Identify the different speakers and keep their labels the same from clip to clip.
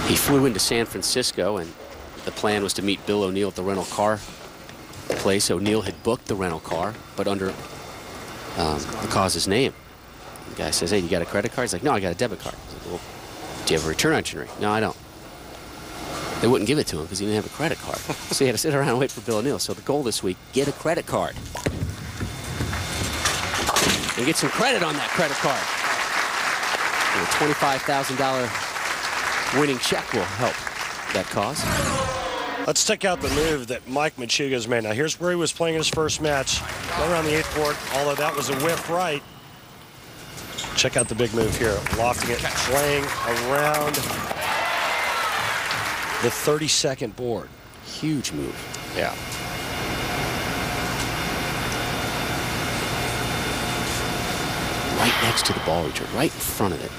Speaker 1: He flew into San Francisco, and the plan was to meet Bill O'Neill at the rental car place. O'Neill had booked the rental car, but under Lacaz's name. The guy says, hey, you got a credit card? He's like, no, I got a debit card. He's like, well, do you have a return itinerary? No, I don't. They wouldn't give it to him because he didn't have a credit card. So he had to sit around and wait for Bill O'Neill. So the goal this week, get a credit card. And get some credit on that credit card. And a $25,000 winning check will help that cause.
Speaker 2: Let's check out the move that Mike Machuga's made. Now, here's where he was playing his first match. Right around the 8th board, although that was a whiff right. Check out the big move here. Lofting it, playing around the 32nd board.
Speaker 1: Huge move.
Speaker 2: Yeah.
Speaker 1: Right next to the ball return, right in front of it.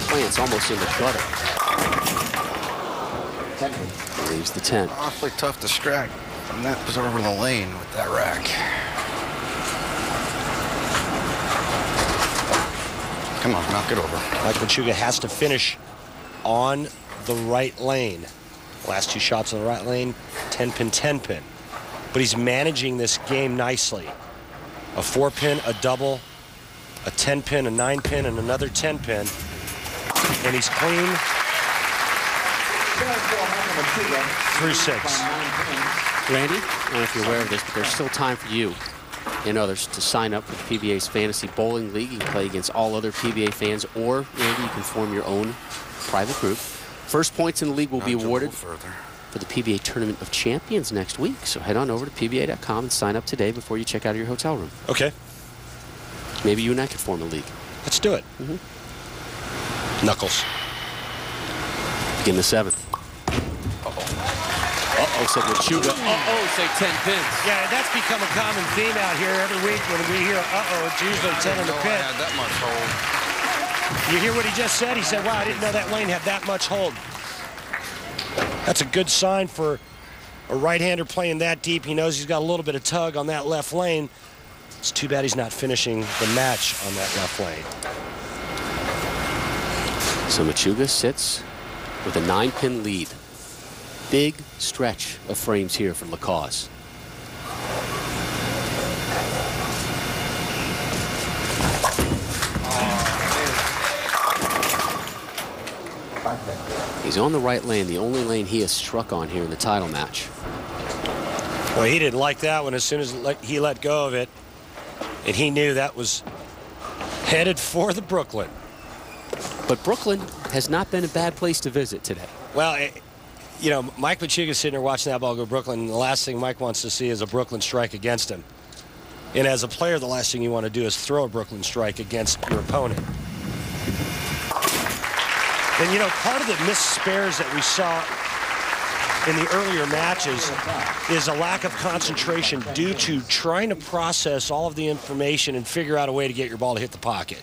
Speaker 1: Plants almost in the gutter. Leaves the 10.
Speaker 3: Awfully tough to strike from that over the lane with that rack. Come on, knock it over.
Speaker 2: Mike Machuga has to finish on the right lane. Last 2 shots on the right lane, 10-pin, 10-pin. But he's managing this game nicely. A 4-pin, a double, a 10-pin, a 9-pin, and another 10-pin. And he's clean through 6.
Speaker 1: Randy, I don't know if you're aware of this, but there's still time for you and others to sign up for the PBA's Fantasy Bowling League. You can play against all other PBA fans, or, Randy, you can form your own private group. First points in the league will be awarded for the PBA Tournament of Champions next week. So head on over to PBA.com and sign up today before you check out of your hotel room.
Speaker 2: Okay.
Speaker 1: Maybe you and I could form a league.
Speaker 2: Let's do it. Knuckles.
Speaker 1: Begin the 7th. Uh-oh, said Machuga. Uh-oh, say 10 pins.
Speaker 2: Yeah, that's become a common theme out here every week when we hear, uh-oh, it's usually 10 in the pit.
Speaker 3: Had that much hold.
Speaker 2: You hear what he just said? He said, wow, I didn't know that lane had that much hold. That's a good sign for a right-hander playing that deep. He knows he's got a little bit of tug on that left lane. It's too bad he's not finishing the match on that left lane.
Speaker 1: So Machuga sits with a 9-pin lead. Big stretch of frames here for Lacaz. He's on the right lane, the only lane he has struck on here in the title match.
Speaker 2: Well, he didn't like that one as soon as he let go of it. And he knew that was headed for the Brooklyn.
Speaker 1: But Brooklyn has not been a bad place to visit today.
Speaker 2: Well, you know, Mike Machuga's sitting there watching that ball go Brooklyn, and the last thing Mike wants to see is a Brooklyn strike against him. And as a player, the last thing you want to do is throw a Brooklyn strike against your opponent. And, you know, part of the missed spares that we saw in the earlier matches is a lack of concentration due to trying to process all of the information and figure out a way to get your ball to hit the pocket.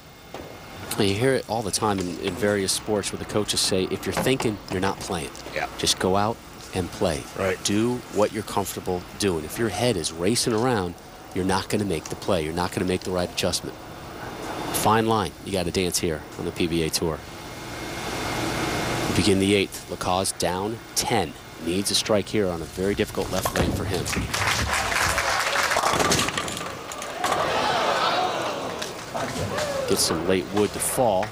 Speaker 1: You hear it all the time in various sports where the coaches say, if you're thinking, you're not playing.
Speaker 2: Yeah.
Speaker 1: Just go out and play.
Speaker 2: Right.
Speaker 1: Do what you're comfortable doing. If your head is racing around, you're not going to make the play. You're not going to make the right adjustment. Fine line. You got to dance here on the PBA Tour. We begin the 8th. Lacaz down 10. Needs a strike here on a very difficult left lane for him. Gets some late wood to fall,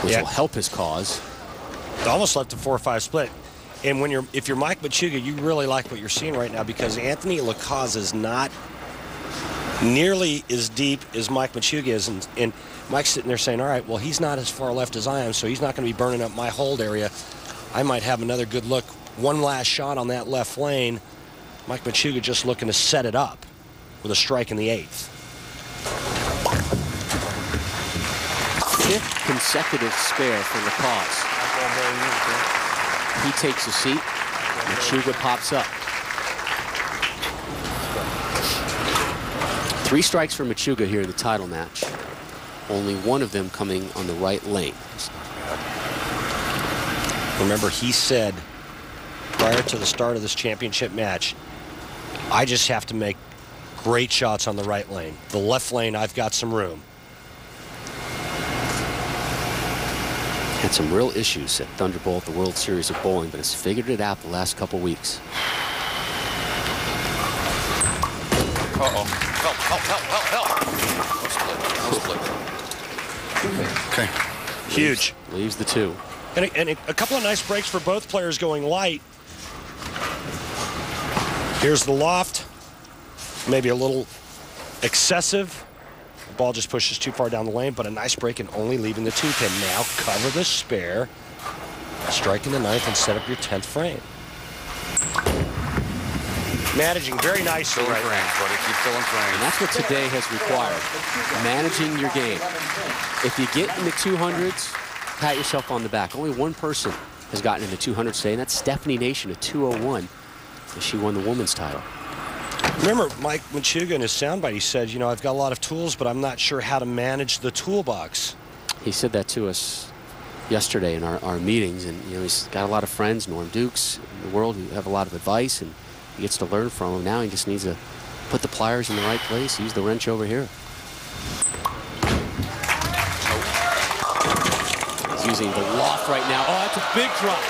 Speaker 1: which will help his cause.
Speaker 2: Almost left a 4-5 split. And when if you're Mike Machuga, you really like what you're seeing right now because Anthony Lacaz is not nearly as deep as Mike Machuga is. And Mike's sitting there saying, all right, well, he's not as far left as I am, so he's not going to be burning up my hold area. I might have another good look. One last shot on that left lane. Mike Machuga just looking to set it up with a strike in the 8th.
Speaker 1: 5th consecutive spare for Lacaz. He takes a seat. Machuga pops up. 3 strikes for Machuga here in the title match. Only one of them coming on the right lane.
Speaker 2: Remember, he said prior to the start of this championship match, I just have to make great shots on the right lane. The left lane, I've got some room.
Speaker 1: Had some real issues at Thunderbolt, the World Series of Bowling, but has figured it out the last couple weeks.
Speaker 3: Uh-oh. Help. No split. Okay.
Speaker 2: Huge.
Speaker 1: Leaves the 2.
Speaker 2: And a couple of nice breaks for both players going light. Here's the loft. Maybe a little excessive. The ball just pushes too far down the lane, but a nice break and only leaving the 2-pin. Now cover the spare. Strike in the 9th and set up your 10th frame. Managing very nicely right now.
Speaker 3: Buddy. Keep filling frames.
Speaker 1: And that's what today has required. Managing your game. If you get in the 200s, pat yourself on the back. Only one person has gotten in the 200s today, and that's Stephanie Nation at 201. And she won the women's title.
Speaker 2: Remember, Mike Machuga in his soundbite, he said, you know, I've got a lot of tools, but I'm not sure how to manage the toolbox.
Speaker 1: He said that to us yesterday in our meetings, and you know, he's got a lot of friends, Norm Dukes in the world, who have a lot of advice, and he gets to learn from them. Now he just needs to put the pliers in the right place, use the wrench over here. He's using the loft right now. Oh, that's a big drop.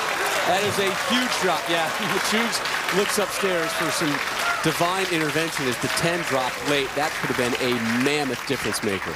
Speaker 1: That is a huge drop. Yeah, Machuga looks upstairs for some divine intervention as the 10 dropped late. That could have been a mammoth difference maker.